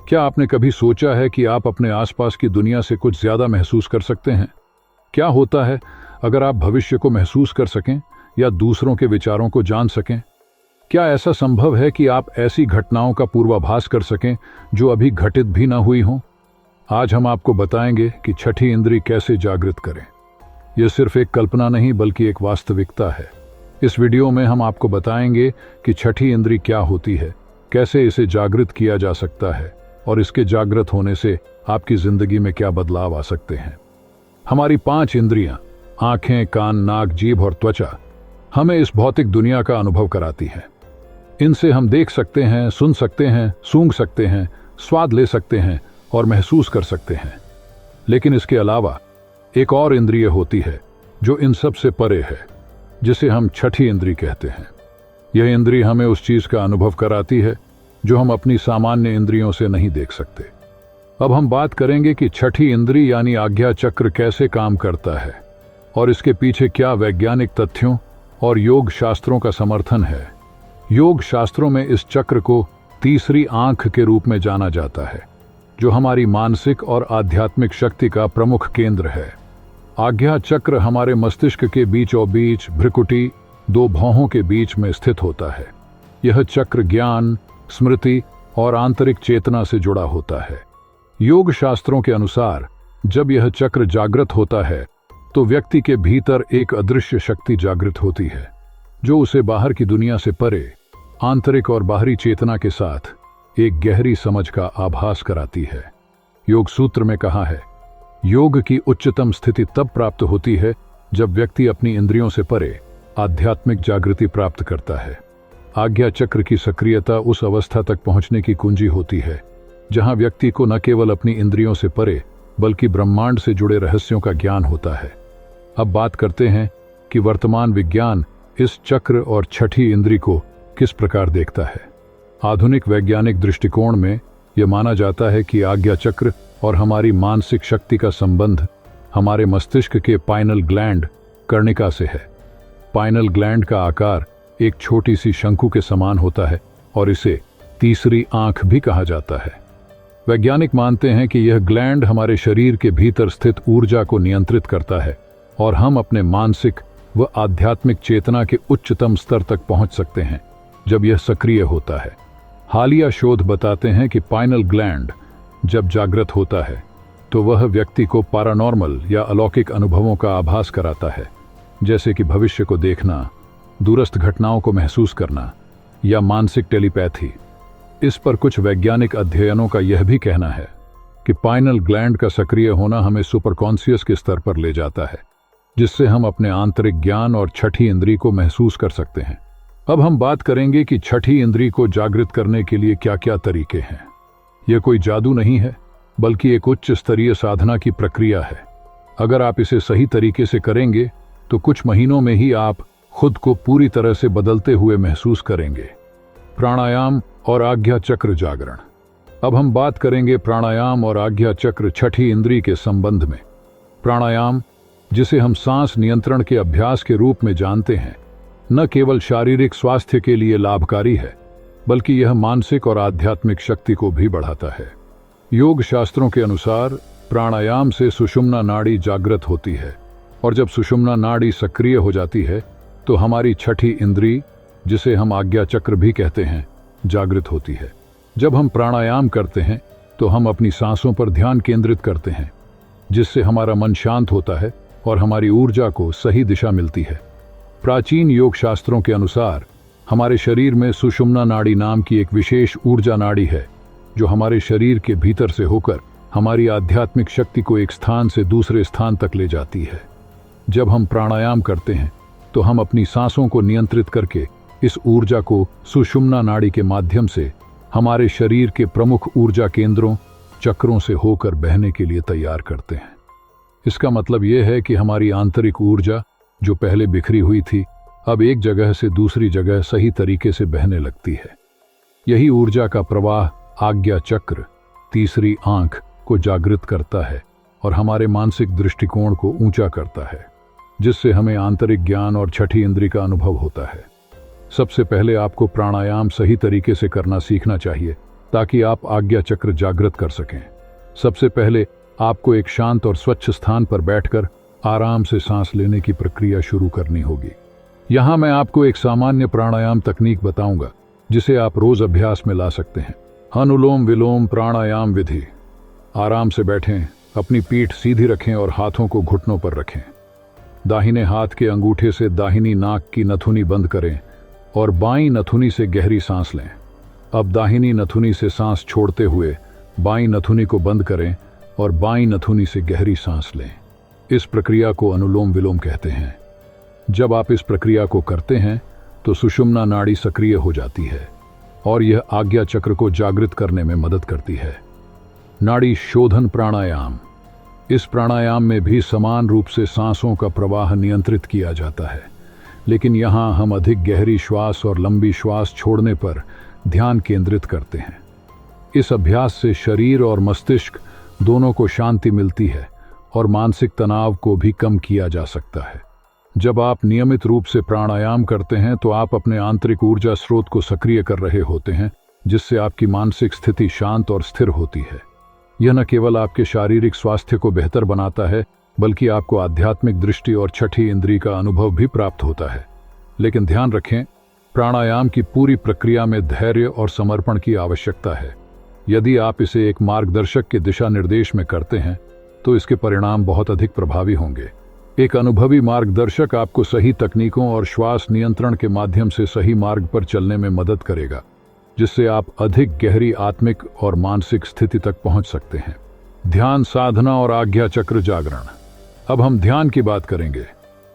क्या आपने कभी सोचा है कि आप अपने आसपास की दुनिया से कुछ ज्यादा महसूस कर सकते हैं? क्या होता है अगर आप भविष्य को महसूस कर सकें या दूसरों के विचारों को जान सकें? क्या ऐसा संभव है कि आप ऐसी घटनाओं का पूर्वाभास कर सकें जो अभी घटित भी न हुई हों? आज हम आपको बताएंगे कि छठी इंद्री कैसे जागृत करें। यह सिर्फ एक कल्पना नहीं बल्कि एक वास्तविकता है। इस वीडियो में हम आपको बताएंगे कि छठी इंद्री क्या होती है, कैसे इसे जागृत किया जा सकता है और इसके जागृत होने से आपकी जिंदगी में क्या बदलाव आ सकते हैं। हमारी 5 इंद्रियां, आंखें, कान, नाक, जीभ और त्वचा, हमें इस भौतिक दुनिया का अनुभव कराती हैं। इनसे हम देख सकते हैं, सुन सकते हैं, सूंघ सकते हैं, स्वाद ले सकते हैं और महसूस कर सकते हैं। लेकिन इसके अलावा एक और इंद्रिय होती है जो इन सब से परे है, जिसे हम छठी इंद्री कहते हैं। यह इंद्री हमें उस चीज का अनुभव कराती है जो हम अपनी सामान्य इंद्रियों से नहीं देख सकते। अब हम बात करेंगे कि छठी इंद्री यानी आज्ञा चक्र कैसे काम करता है और इसके पीछे क्या वैज्ञानिक तथ्यों और योग शास्त्रों का समर्थन है। योग शास्त्रों में इस चक्र को तीसरी आंख के रूप में जाना जाता है, जो हमारी मानसिक और आध्यात्मिक शक्ति का प्रमुख केंद्र है। आज्ञा चक्र हमारे मस्तिष्क के बीचों बीच भ्रुकुटी, 2 भौहों के बीच में स्थित होता है। यह चक्र ज्ञान, स्मृति और आंतरिक चेतना से जुड़ा होता है। योग शास्त्रों के अनुसार जब यह चक्र जागृत होता है तो व्यक्ति के भीतर एक अदृश्य शक्ति जागृत होती है, जो उसे बाहर की दुनिया से परे आंतरिक और बाहरी चेतना के साथ एक गहरी समझ का आभास कराती है। योग सूत्र में कहा है, योग की उच्चतम स्थिति तब प्राप्त होती है जब व्यक्ति अपनी इंद्रियों से परे आध्यात्मिक जागृति प्राप्त करता है। आज्ञा चक्र की सक्रियता उस अवस्था तक पहुंचने की कुंजी होती है जहां व्यक्ति को न केवल अपनी इंद्रियों से परे बल्कि ब्रह्मांड से जुड़े रहस्यों का ज्ञान होता है। अब बात करते हैं कि वर्तमान विज्ञान इस चक्र और छठी इंद्री को किस प्रकार देखता है। आधुनिक वैज्ञानिक दृष्टिकोण में यह माना जाता है कि आज्ञा चक्र और हमारी मानसिक शक्ति का संबंध हमारे मस्तिष्क के पाइनल ग्लैंड कर्णिका से है। पाइनल ग्लैंड का आकार एक छोटी सी शंकु के समान होता है और इसे तीसरी आंख भी कहा जाता है। वैज्ञानिक मानते हैं कि यह ग्लैंड हमारे शरीर के भीतर स्थित ऊर्जा को नियंत्रित करता है और हम अपने मानसिक व आध्यात्मिक चेतना के उच्चतम स्तर तक पहुंच सकते हैं जब यह सक्रिय होता है। हालिया शोध बताते हैं कि पाइनल ग्लैंड जब जागृत होता है तो वह व्यक्ति को पैरानॉर्मल या अलौकिक अनुभवों का आभास कराता है, जैसे कि भविष्य को देखना, दूरस्थ घटनाओं को महसूस करना या मानसिक टेलीपैथी। इस पर कुछ वैज्ञानिक अध्ययनों का यह भी कहना है कि पाइनल ग्लैंड का सक्रिय होना हमें सुपरकॉन्शियस के स्तर पर ले जाता है, जिससे हम अपने आंतरिक ज्ञान और छठी इंद्री को महसूस कर सकते हैं। अब हम बात करेंगे कि छठी इंद्री को जागृत करने के लिए क्या क्या तरीके हैं। यह कोई जादू नहीं है बल्कि एक उच्च स्तरीय साधना की प्रक्रिया है। अगर आप इसे सही तरीके से करेंगे तो कुछ महीनों में ही आप खुद को पूरी तरह से बदलते हुए महसूस करेंगे। प्राणायाम और आज्ञा चक्र जागरण। अब हम बात करेंगे प्राणायाम और आज्ञा चक्र छठी इंद्री के संबंध में। प्राणायाम, जिसे हम सांस नियंत्रण के अभ्यास के रूप में जानते हैं, न केवल शारीरिक स्वास्थ्य के लिए लाभकारी है बल्कि यह मानसिक और आध्यात्मिक शक्ति को भी बढ़ाता है। योग शास्त्रों के अनुसार प्राणायाम से सुषुम्ना नाड़ी जागृत होती है और जब सुषुम्ना नाड़ी सक्रिय हो जाती है तो हमारी छठी इंद्री, जिसे हम आज्ञा चक्र भी कहते हैं, जागृत होती है। जब हम प्राणायाम करते हैं तो हम अपनी सांसों पर ध्यान केंद्रित करते हैं, जिससे हमारा मन शांत होता है और हमारी ऊर्जा को सही दिशा मिलती है। प्राचीन योग शास्त्रों के अनुसार हमारे शरीर में सुषुम्ना नाड़ी नाम की एक विशेष ऊर्जा नाड़ी है, जो हमारे शरीर के भीतर से होकर हमारी आध्यात्मिक शक्ति को एक स्थान से दूसरे स्थान तक ले जाती है। जब हम प्राणायाम करते हैं तो हम अपनी सांसों को नियंत्रित करके इस ऊर्जा को सुषुम्ना नाड़ी के माध्यम से हमारे शरीर के प्रमुख ऊर्जा केंद्रों, चक्रों से होकर बहने के लिए तैयार करते हैं। इसका मतलब यह है कि हमारी आंतरिक ऊर्जा, जो पहले बिखरी हुई थी, अब एक जगह से दूसरी जगह सही तरीके से बहने लगती है। यही ऊर्जा का प्रवाह आज्ञा चक्र, तीसरी आंख, को जागृत करता है और हमारे मानसिक दृष्टिकोण को ऊंचा करता है, जिससे हमें आंतरिक ज्ञान और छठी इंद्री का अनुभव होता है। सबसे पहले आपको प्राणायाम सही तरीके से करना सीखना चाहिए। ताकि आप आज्ञा चक्र जागृत कर सकें। सबसे पहले आपको एक शांत और स्वच्छ स्थान पर बैठकर आराम से सांस लेने की प्रक्रिया शुरू करनी होगी। यहाँ मैं आपको एक सामान्य प्राणायाम तकनीक बताऊंगा जिसे आप रोज अभ्यास में ला सकते हैं। अनुलोम विलोम प्राणायाम विधि। आराम से बैठें, अपनी पीठ सीधी रखें और हाथों को घुटनों पर रखें। दाहिने हाथ के अंगूठे से दाहिनी नाक की नथुनी बंद करें और बाईं नथुनी से गहरी सांस लें। अब दाहिनी नथुनी से सांस छोड़ते हुए बाईं नथुनी को बंद करें और बाईं नथुनी से गहरी सांस लें। इस प्रक्रिया को अनुलोम विलोम कहते हैं। जब आप इस प्रक्रिया को करते हैं तो सुषुम्ना नाड़ी सक्रिय हो जाती है और यह आज्ञा चक्र को जागृत करने में मदद करती है। नाड़ी शोधन प्राणायाम। इस प्राणायाम में भी समान रूप से सांसों का प्रवाह नियंत्रित किया जाता है, लेकिन यहाँ हम अधिक गहरी श्वास और लंबी श्वास छोड़ने पर ध्यान केंद्रित करते हैं। इस अभ्यास से शरीर और मस्तिष्क दोनों को शांति मिलती है और मानसिक तनाव को भी कम किया जा सकता है। जब आप नियमित रूप से प्राणायाम करते हैं तो आप अपने आंतरिक ऊर्जा स्रोत को सक्रिय कर रहे होते हैं, जिससे आपकी मानसिक स्थिति शांत और स्थिर होती है। यह न केवल आपके शारीरिक स्वास्थ्य को बेहतर बनाता है, बल्कि आपको आध्यात्मिक दृष्टि और छठी इंद्री का अनुभव भी प्राप्त होता है। लेकिन ध्यान रखें, प्राणायाम की पूरी प्रक्रिया में धैर्य और समर्पण की आवश्यकता है। यदि आप इसे एक मार्गदर्शक के दिशा निर्देश में करते हैं तो इसके परिणाम बहुत अधिक प्रभावी होंगे। एक अनुभवी मार्गदर्शक आपको सही तकनीकों और श्वास नियंत्रण के माध्यम से सही मार्ग पर चलने में मदद करेगा, जिससे आप अधिक गहरी आत्मिक और मानसिक स्थिति तक पहुंच सकते हैं। ध्यान साधना और आज्ञा चक्र जागरण। अब हम ध्यान की बात करेंगे,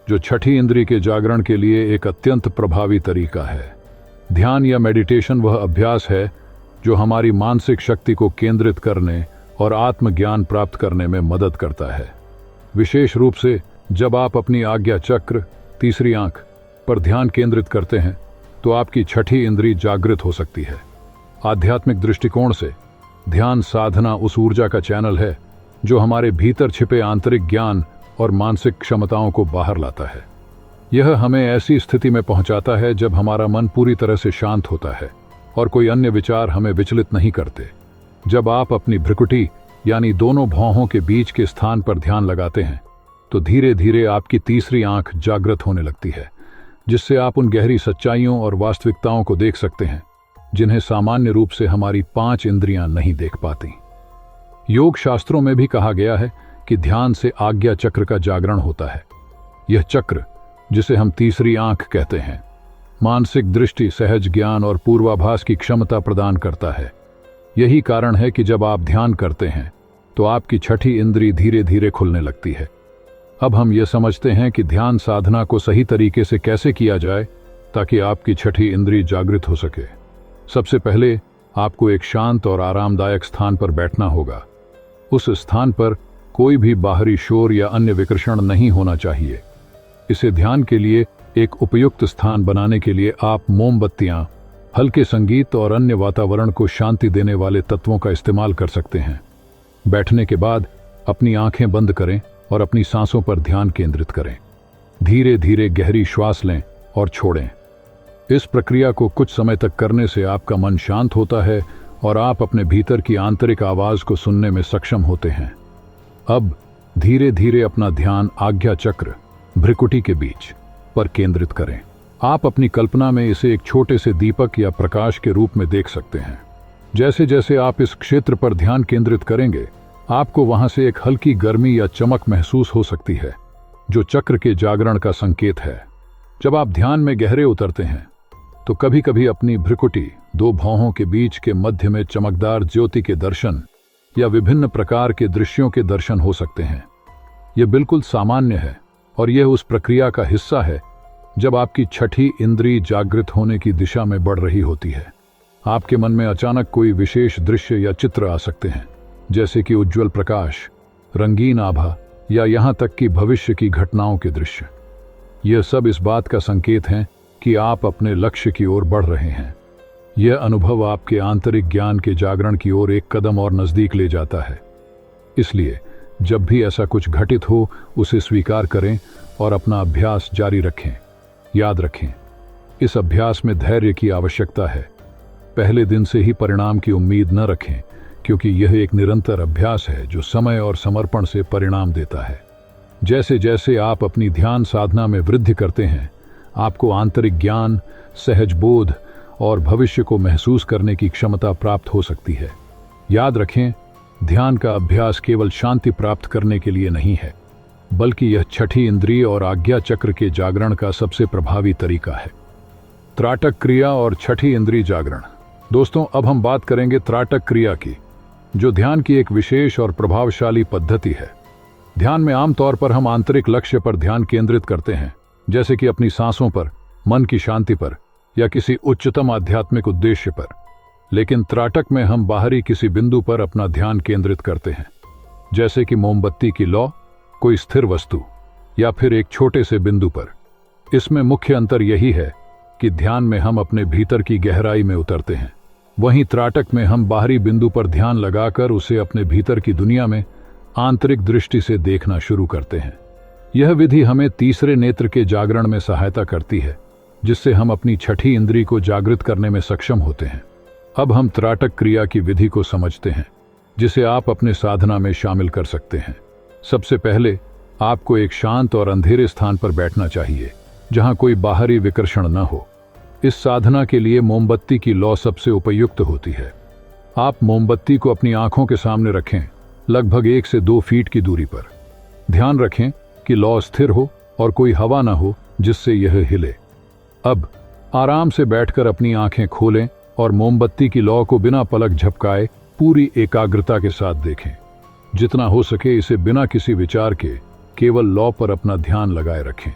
जो छठी इंद्री के जागरण के लिए एक अत्यंत प्रभावी तरीका है। ध्यान या मेडिटेशन वह अभ्यास है जो हमारी मानसिक शक्ति को केंद्रित करने और आत्मज्ञान प्राप्त करने में मदद करता है। विशेष रूप से जब आप अपनी आज्ञा चक्र, तीसरी आंख पर ध्यान केंद्रित करते हैं तो आपकी छठी इंद्री जागृत हो सकती है। आध्यात्मिक दृष्टिकोण से ध्यान साधना उस ऊर्जा का चैनल है जो हमारे भीतर छिपे आंतरिक ज्ञान और मानसिक क्षमताओं को बाहर लाता है। यह हमें ऐसी स्थिति में पहुंचाता है जब हमारा मन पूरी तरह से शांत होता है और कोई अन्य विचार हमें विचलित नहीं करते। जब आप अपनी भ्रुकुटी यानी दोनों भौहों के बीच के स्थान पर ध्यान लगाते हैं तो धीरे धीरे आपकी तीसरी आंख जागृत होने लगती है, जिससे आप उन गहरी सच्चाइयों और वास्तविकताओं को देख सकते हैं जिन्हें सामान्य रूप से हमारी 5 इंद्रियां नहीं देख पाती। योग शास्त्रों में भी कहा गया है कि ध्यान से आज्ञा चक्र का जागरण होता है। यह चक्र, जिसे हम तीसरी आंख कहते हैं, मानसिक दृष्टि, सहज ज्ञान और पूर्वाभास की क्षमता प्रदान करता है। यही कारण है कि जब आप ध्यान करते हैं तो आपकी छठी इंद्री धीरे धीरे खुलने लगती है। अब हम ये समझते हैं कि ध्यान साधना को सही तरीके से कैसे किया जाए ताकि आपकी छठी इंद्री जागृत हो सके। सबसे पहले आपको एक शांत और आरामदायक स्थान पर बैठना होगा। उस स्थान पर कोई भी बाहरी शोर या अन्य विकर्षण नहीं होना चाहिए। इसे ध्यान के लिए एक उपयुक्त स्थान बनाने के लिए आप मोमबत्तियां, हल्के संगीत और अन्य वातावरण को शांति देने वाले तत्वों का इस्तेमाल कर सकते हैं। बैठने के बाद अपनी आंखें बंद करें और अपनी सांसों पर ध्यान केंद्रित करें। धीरे धीरे गहरी श्वास लें और छोड़ें। इस प्रक्रिया को कुछ समय तक करने से आपका मन शांत होता है और आप अपने भीतर की आंतरिक आवाज को सुनने में सक्षम होते हैं। अब धीरे धीरे अपना ध्यान आज्ञा चक्र, भ्रुकुटी के बीच पर केंद्रित करें। आप अपनी कल्पना में इसे एक छोटे से दीपक या प्रकाश के रूप में देख सकते हैं। जैसे जैसे आप इस क्षेत्र पर ध्यान केंद्रित करेंगे, आपको वहां से एक हल्की गर्मी या चमक महसूस हो सकती है, जो चक्र के जागरण का संकेत है। जब आप ध्यान में गहरे उतरते हैं तो कभी कभी अपनी भ्रुकुटी, 2 भौहों के बीच के मध्य में चमकदार ज्योति के दर्शन या विभिन्न प्रकार के दृश्यों के दर्शन हो सकते हैं। यह बिल्कुल सामान्य है और यह उस प्रक्रिया का हिस्सा है जब आपकी छठी इंद्री जागृत होने की दिशा में बढ़ रही होती है। आपके मन में अचानक कोई विशेष दृश्य या चित्र आ सकते हैं, जैसे कि उज्ज्वल प्रकाश, रंगीन आभा या यहाँ तक कि भविष्य की घटनाओं के दृश्य। यह सब इस बात का संकेत है कि आप अपने लक्ष्य की ओर बढ़ रहे हैं। यह अनुभव आपके आंतरिक ज्ञान के जागरण की ओर एक कदम और नजदीक ले जाता है। इसलिए जब भी ऐसा कुछ घटित हो, उसे स्वीकार करें और अपना अभ्यास जारी रखें। याद रखें, इस अभ्यास में धैर्य की आवश्यकता है। पहले दिन से ही परिणाम की उम्मीद न रखें, क्योंकि यह एक निरंतर अभ्यास है जो समय और समर्पण से परिणाम देता है। जैसे जैसे आप अपनी ध्यान साधना में वृद्धि करते हैं, आपको आंतरिक ज्ञान, सहज बोध और भविष्य को महसूस करने की क्षमता प्राप्त हो सकती है। याद रखें, ध्यान का अभ्यास केवल शांति प्राप्त करने के लिए नहीं है, बल्कि यह छठी इंद्रिय और आज्ञा चक्र के जागरण का सबसे प्रभावी तरीका है। त्राटक क्रिया और छठी इंद्रिय जागरण। दोस्तों, अब हम बात करेंगे त्राटक क्रिया की, जो ध्यान की एक विशेष और प्रभावशाली पद्धति है। ध्यान में आमतौर पर हम आंतरिक लक्ष्य पर ध्यान केंद्रित करते हैं, जैसे कि अपनी सांसों पर, मन की शांति पर या किसी उच्चतम आध्यात्मिक उद्देश्य पर। लेकिन त्राटक में हम बाहरी किसी बिंदु पर अपना ध्यान केंद्रित करते हैं, जैसे कि मोमबत्ती की लौ, कोई स्थिर वस्तु या फिर एक छोटे से बिंदु पर। इसमें मुख्य अंतर यही है कि ध्यान में हम अपने भीतर की गहराई में उतरते हैं, वहीं त्राटक में हम बाहरी बिंदु पर ध्यान लगाकर उसे अपने भीतर की दुनिया में आंतरिक दृष्टि से देखना शुरू करते हैं। यह विधि हमें तीसरे नेत्र के जागरण में सहायता करती है, जिससे हम अपनी छठी इंद्री को जागृत करने में सक्षम होते हैं। अब हम त्राटक क्रिया की विधि को समझते हैं, जिसे आप अपने साधना में शामिल कर सकते हैं। सबसे पहले आपको एक शांत और अंधेरे स्थान पर बैठना चाहिए, जहां कोई बाहरी विकर्षण न हो। इस साधना के लिए मोमबत्ती की लौ सबसे उपयुक्त होती है। आप मोमबत्ती को अपनी आंखों के सामने रखें, लगभग 1 से 2 फीट की दूरी पर। ध्यान रखें कि लौ स्थिर हो और कोई हवा न हो जिससे यह हिले। अब आराम से बैठकर अपनी आंखें खोलें और मोमबत्ती की लौ को बिना पलक झपकाए पूरी एकाग्रता के साथ देखें। जितना हो सके इसे बिना किसी विचार के केवल लौ पर अपना ध्यान लगाए रखें।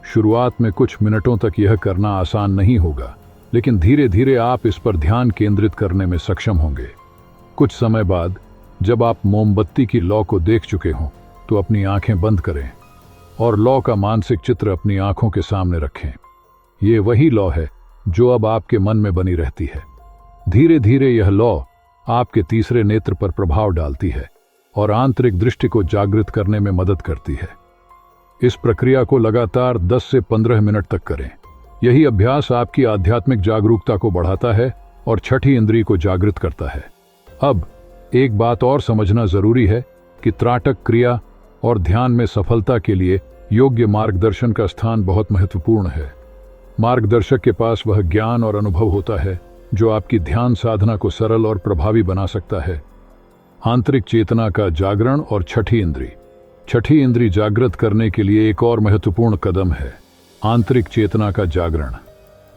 शुरुआत में कुछ मिनटों तक यह करना आसान नहीं होगा, लेकिन धीरे धीरे आप इस पर ध्यान केंद्रित करने में सक्षम होंगे। कुछ समय बाद जब आप मोमबत्ती की लौ को देख चुके हों, तो अपनी आंखें बंद करें और लौ का मानसिक चित्र अपनी आंखों के सामने रखें। ये वही लौ है जो अब आपके मन में बनी रहती है। धीरे धीरे यह लौ आपके तीसरे नेत्र पर प्रभाव डालती है और आंतरिक दृष्टि को जागृत करने में मदद करती है। इस प्रक्रिया को लगातार 10 से 15 मिनट तक करें। यही अभ्यास आपकी आध्यात्मिक जागरूकता को बढ़ाता है और छठी इंद्रिय को जागृत करता है। अब एक बात और समझना जरूरी है कि त्राटक क्रिया और ध्यान में सफलता के लिए योग्य मार्गदर्शन का स्थान बहुत महत्वपूर्ण है। मार्गदर्शक के पास वह ज्ञान और अनुभव होता है जो आपकी ध्यान साधना को सरल और प्रभावी बना सकता है। आंतरिक चेतना का जागरण और छठी इंद्री। छठी इंद्री जागृत करने के लिए एक और महत्वपूर्ण कदम है आंतरिक चेतना का जागरण।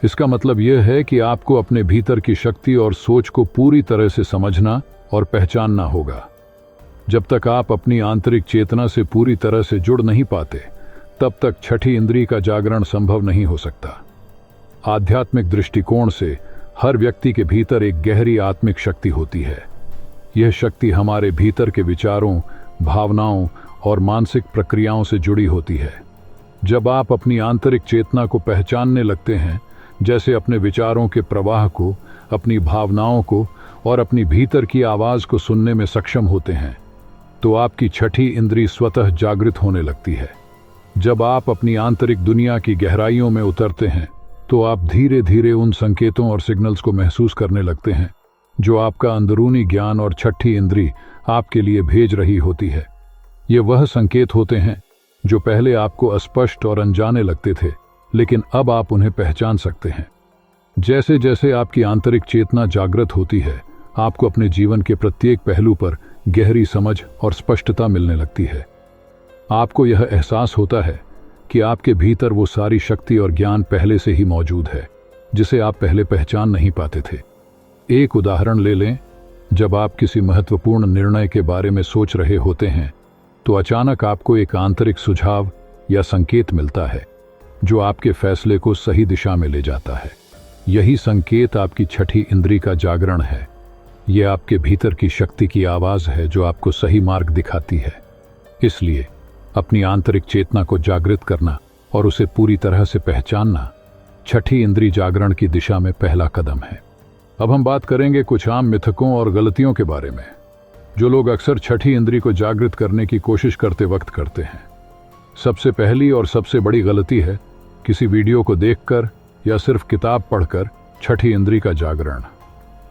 इसका मतलब यह है कि आपको अपने भीतर की शक्ति और सोच को पूरी तरह से समझना और पहचानना होगा। जब तक आप अपनी आंतरिक चेतना से पूरी तरह से जुड़ नहीं पाते, तब तक छठी इंद्री का जागरण संभव नहीं हो सकता। आध्यात्मिक दृष्टिकोण से हर व्यक्ति के भीतर एक गहरी आत्मिक शक्ति होती है। यह शक्ति हमारे भीतर के विचारों, भावनाओं और मानसिक प्रक्रियाओं से जुड़ी होती है। जब आप अपनी आंतरिक चेतना को पहचानने लगते हैं, जैसे अपने विचारों के प्रवाह को, अपनी भावनाओं को और अपनी भीतर की आवाज को सुनने में सक्षम होते हैं, तो आपकी छठी इंद्री स्वतः जागृत होने लगती है। जब आप अपनी आंतरिक दुनिया की गहराइयों में उतरते हैं, तो आप धीरे धीरे उन संकेतों और सिग्नल्स को महसूस करने लगते हैं जो आपका अंदरूनी ज्ञान और छठी इंद्री आपके लिए भेज रही होती है। ये वह संकेत होते हैं जो पहले आपको अस्पष्ट और अनजाने लगते थे, लेकिन अब आप उन्हें पहचान सकते हैं। जैसे जैसे आपकी आंतरिक चेतना जागृत होती है, आपको अपने जीवन के प्रत्येक पहलू पर गहरी समझ और स्पष्टता मिलने लगती है। आपको यह एहसास होता है कि आपके भीतर वो सारी शक्ति और ज्ञान पहले से ही मौजूद है, जिसे आप पहले पहचान नहीं पाते थे। एक उदाहरण ले लें, जब आप किसी महत्वपूर्ण निर्णय के बारे में सोच रहे होते हैं, तो अचानक आपको एक आंतरिक सुझाव या संकेत मिलता है जो आपके फैसले को सही दिशा में ले जाता है। यही संकेत आपकी छठी इंद्री का जागरण है। यह आपके भीतर की शक्ति की आवाज है जो आपको सही मार्ग दिखाती है। इसलिए अपनी आंतरिक चेतना को जागृत करना और उसे पूरी तरह से पहचानना छठी इंद्री जागरण की दिशा में पहला कदम है। अब हम बात करेंगे कुछ आम मिथकों और गलतियों के बारे में जो लोग अक्सर छठी इंद्री को जागृत करने की कोशिश करते वक्त करते हैं। सबसे पहली और सबसे बड़ी गलती है किसी वीडियो को देखकर या सिर्फ किताब पढ़कर छठी इंद्री का जागरण।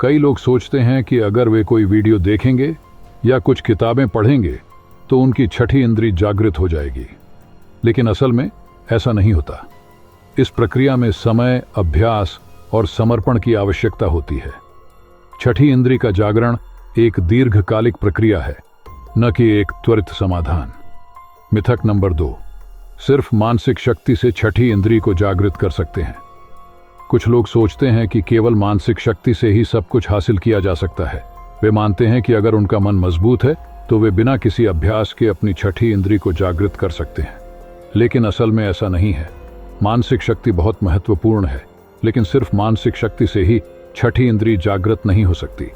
कई लोग सोचते हैं कि अगर वे कोई वीडियो देखेंगे या कुछ किताबें पढ़ेंगे तो उनकी छठी इंद्री जागृत हो जाएगी, लेकिन असल में ऐसा नहीं होता। इस प्रक्रिया में समय, अभ्यास और समर्पण की आवश्यकता होती है। छठी इंद्री का जागरण एक दीर्घकालिक प्रक्रिया है, न कि एक त्वरित समाधान। मिथक नंबर 2, सिर्फ मानसिक शक्ति से छठी इंद्री को जागृत कर सकते हैं। कुछ लोग सोचते हैं कि केवल मानसिक शक्ति से ही सब कुछ हासिल किया जा सकता है। वे मानते हैं कि अगर उनका मन मजबूत है तो वे बिना किसी अभ्यास के अपनी छठी इंद्री को जागृत कर सकते हैं, लेकिन असल में ऐसा नहीं है। मानसिक शक्ति बहुत महत्वपूर्ण है, लेकिन सिर्फ मानसिक शक्ति से ही छठी इंद्री जागृत नहीं हो सकती।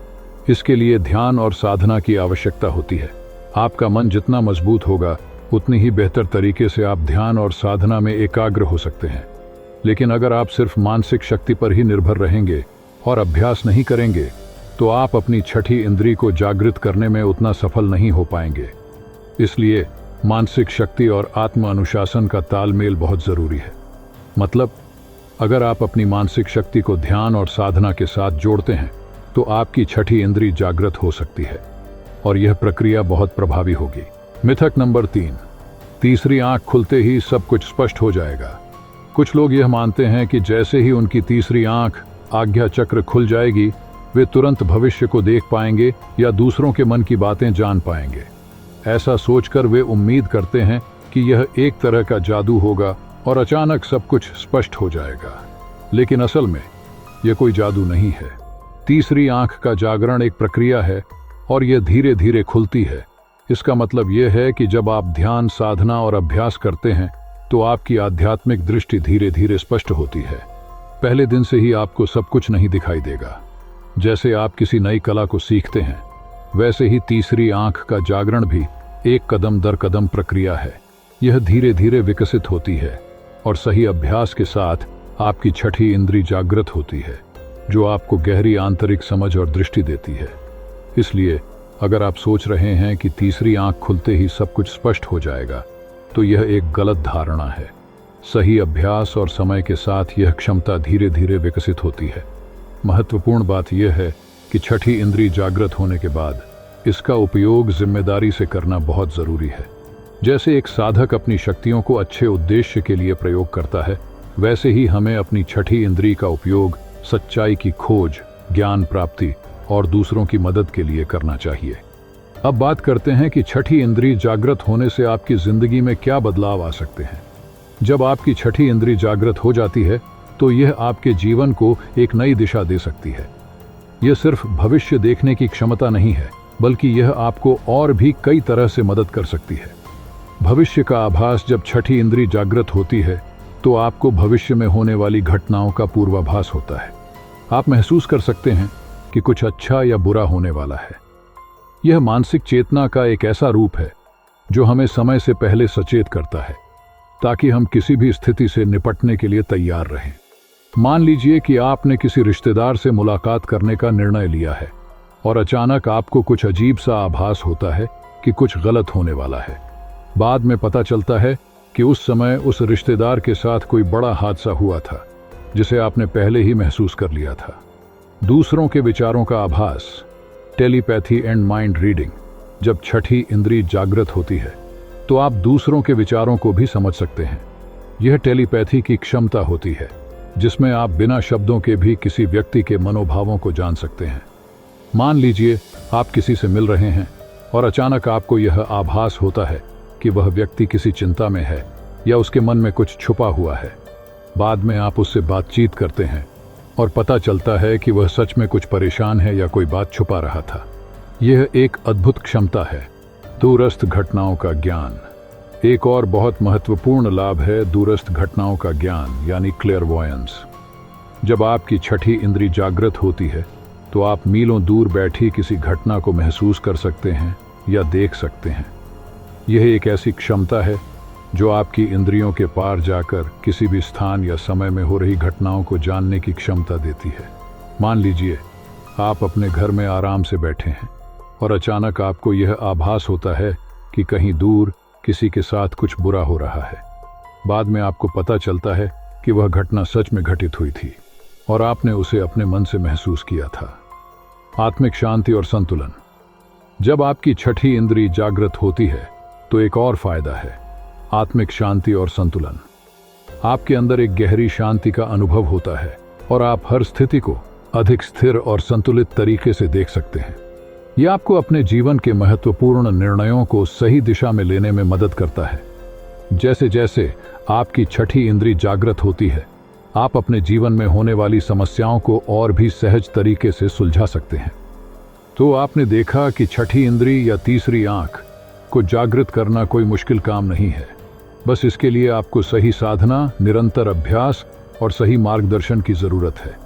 इसके लिए ध्यान और साधना की आवश्यकता होती है। आपका मन जितना मजबूत होगा उतनी ही बेहतर तरीके से आप ध्यान और साधना में एकाग्र हो सकते हैं। लेकिन अगर आप सिर्फ मानसिक शक्ति पर ही निर्भर रहेंगे और अभ्यास नहीं करेंगे तो आप अपनी छठी इंद्री को जागृत करने में उतना सफल नहीं हो पाएंगे। इसलिए मानसिक शक्ति और आत्म अनुशासन का तालमेल बहुत जरूरी है। मतलब, अगर आप अपनी मानसिक शक्ति को ध्यान और साधना के साथ जोड़ते हैं तो आपकी छठी इंद्री जागृत हो सकती है और यह प्रक्रिया बहुत प्रभावी होगी। मिथक नंबर 3, तीसरी आंख खुलते ही सब कुछ स्पष्ट हो जाएगा। कुछ लोग यह मानते हैं कि जैसे ही उनकी तीसरी आंख, आज्ञा चक्र खुल जाएगी, वे तुरंत भविष्य को देख पाएंगे या दूसरों के मन की बातें जान पाएंगे। ऐसा सोचकर वे उम्मीद करते हैं कि यह एक तरह का जादू होगा और अचानक सब कुछ स्पष्ट हो जाएगा, लेकिन असल में यह कोई जादू नहीं है। तीसरी आंख का जागरण एक प्रक्रिया है और यह धीरे धीरे खुलती है। इसका मतलब यह है कि जब आप ध्यान, साधना और अभ्यास करते हैं तो आपकी आध्यात्मिक दृष्टि धीरे धीरे स्पष्ट होती है। पहले दिन से ही आपको सब कुछ नहीं दिखाई देगा। जैसे आप किसी नई कला को सीखते हैं, वैसे ही तीसरी आंख का जागरण भी एक कदम दर कदम प्रक्रिया है। यह धीरे धीरे विकसित होती है और सही अभ्यास के साथ आपकी छठी इंद्री जागृत होती है, जो आपको गहरी आंतरिक समझ और दृष्टि देती है। इसलिए अगर आप सोच रहे हैं कि तीसरी आंख खुलते ही सब कुछ स्पष्ट हो जाएगा, तो यह एक गलत धारणा है। सही अभ्यास और समय के साथ यह क्षमता धीरे धीरे विकसित होती है। महत्वपूर्ण बात यह है कि छठी इंद्री जागृत होने के बाद इसका उपयोग जिम्मेदारी से करना बहुत जरूरी है। जैसे एक साधक अपनी शक्तियों को अच्छे उद्देश्य के लिए प्रयोग करता है, वैसे ही हमें अपनी छठी इंद्री का उपयोग सच्चाई की खोज, ज्ञान प्राप्ति और दूसरों की मदद के लिए करना चाहिए। अब बात करते हैं कि छठी इंद्री जागृत होने से आपकी जिंदगी में क्या बदलाव आ सकते हैं। जब आपकी छठी इंद्री जागृत हो जाती है तो यह आपके जीवन को एक नई दिशा दे सकती है। यह सिर्फ भविष्य देखने की क्षमता नहीं है, बल्कि यह आपको और भी कई तरह से मदद कर सकती है। भविष्य का आभास जब छठी इंद्री जागृत होती है तो आपको भविष्य में होने वाली घटनाओं का पूर्वाभास होता है। आप महसूस कर सकते हैं कि कुछ अच्छा या बुरा होने वाला है। यह मानसिक चेतना का एक ऐसा रूप है जो हमें समय से पहले सचेत करता है, ताकि हम किसी भी स्थिति से निपटने के लिए तैयार रहें। मान लीजिए कि आपने किसी रिश्तेदार से मुलाकात करने का निर्णय लिया है और अचानक आपको कुछ अजीब सा आभास होता है कि कुछ गलत होने वाला है। बाद में पता चलता है कि उस समय उस रिश्तेदार के साथ कोई बड़ा हादसा हुआ था जिसे आपने पहले ही महसूस कर लिया था। दूसरों के विचारों का आभास, टेलीपैथी एंड माइंड रीडिंग। जब छठी इंद्री जागृत होती है तो आप दूसरों के विचारों को भी समझ सकते हैं। यह टेलीपैथी की क्षमता होती है जिसमें आप बिना शब्दों के भी किसी व्यक्ति के मनोभावों को जान सकते हैं। मान लीजिए आप किसी से मिल रहे हैं और अचानक आपको यह आभास होता है कि वह व्यक्ति किसी चिंता में है या उसके मन में कुछ छुपा हुआ है। बाद में आप उससे बातचीत करते हैं और पता चलता है कि वह सच में कुछ परेशान है या कोई बात छुपा रहा था। यह एक अद्भुत क्षमता है, दूरस्थ घटनाओं का ज्ञान। एक और बहुत महत्वपूर्ण लाभ है दूरस्थ घटनाओं का ज्ञान, यानी क्लेयरवॉयंस। जब आपकी छठी इंद्री जागृत होती है तो आप मीलों दूर बैठी किसी घटना को महसूस कर सकते हैं या देख सकते हैं। यह एक ऐसी क्षमता है जो आपकी इंद्रियों के पार जाकर किसी भी स्थान या समय में हो रही घटनाओं को जानने की क्षमता देती है। मान लीजिए आप अपने घर में आराम से बैठे हैं और अचानक आपको यह आभास होता है कि कहीं दूर किसी के साथ कुछ बुरा हो रहा है। बाद में आपको पता चलता है कि वह घटना सच में घटित हुई थी और आपने उसे अपने मन से महसूस किया था। आत्मिक शांति और संतुलन। जब आपकी छठी इंद्री जागृत होती है तो एक और फायदा है, आत्मिक शांति और संतुलन। आपके अंदर एक गहरी शांति का अनुभव होता है और आप हर स्थिति को अधिक स्थिर और संतुलित तरीके से देख सकते हैं। यह आपको अपने जीवन के महत्वपूर्ण निर्णयों को सही दिशा में लेने में मदद करता है। जैसे जैसे आपकी छठी इंद्री जागृत होती है, आप अपने जीवन में होने वाली समस्याओं को और भी सहज तरीके से सुलझा सकते हैं। तो आपने देखा कि छठी इंद्री या तीसरी आंख को जागृत करना कोई मुश्किल काम नहीं है। बस इसके लिए आपको सही साधना, निरंतर अभ्यास और सही मार्गदर्शन की जरूरत है।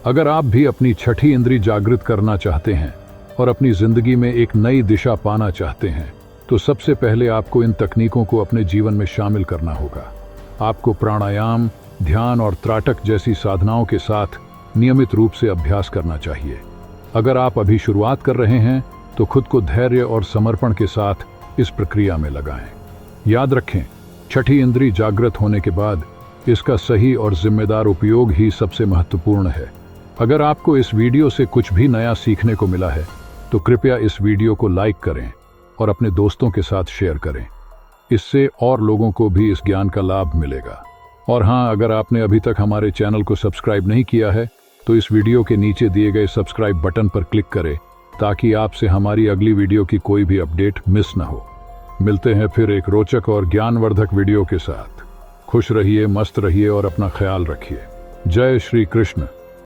अगर आप भी अपनी छठी इंद्री जागृत करना चाहते हैं और अपनी जिंदगी में एक नई दिशा पाना चाहते हैं, तो सबसे पहले आपको इन तकनीकों को अपने जीवन में शामिल करना होगा। आपको प्राणायाम, ध्यान और त्राटक जैसी साधनाओं के साथ नियमित रूप से अभ्यास करना चाहिए। अगर आप अभी शुरुआत कर रहे हैं तो खुद को धैर्य और समर्पण के साथ इस प्रक्रिया में लगाएं। याद रखें, छठी इंद्री जागृत होने के बाद इसका सही और जिम्मेदार उपयोग ही सबसे महत्वपूर्ण है। अगर आपको इस वीडियो से कुछ भी नया सीखने को मिला है तो कृपया इस वीडियो को लाइक करें और अपने दोस्तों के साथ शेयर करें। इससे और लोगों को भी इस ज्ञान का लाभ मिलेगा। और हाँ, अगर आपने अभी तक हमारे चैनल को सब्सक्राइब नहीं किया है तो इस वीडियो के नीचे दिए गए सब्सक्राइब बटन पर क्लिक करें ताकि आपसे हमारी अगली वीडियो की कोई भी अपडेट मिस न हो। मिलते हैं फिर एक रोचक और ज्ञानवर्धक वीडियो के साथ। खुश रहिए, मस्त रहिए और अपना ख्याल रखिए। जय श्री कृष्ण।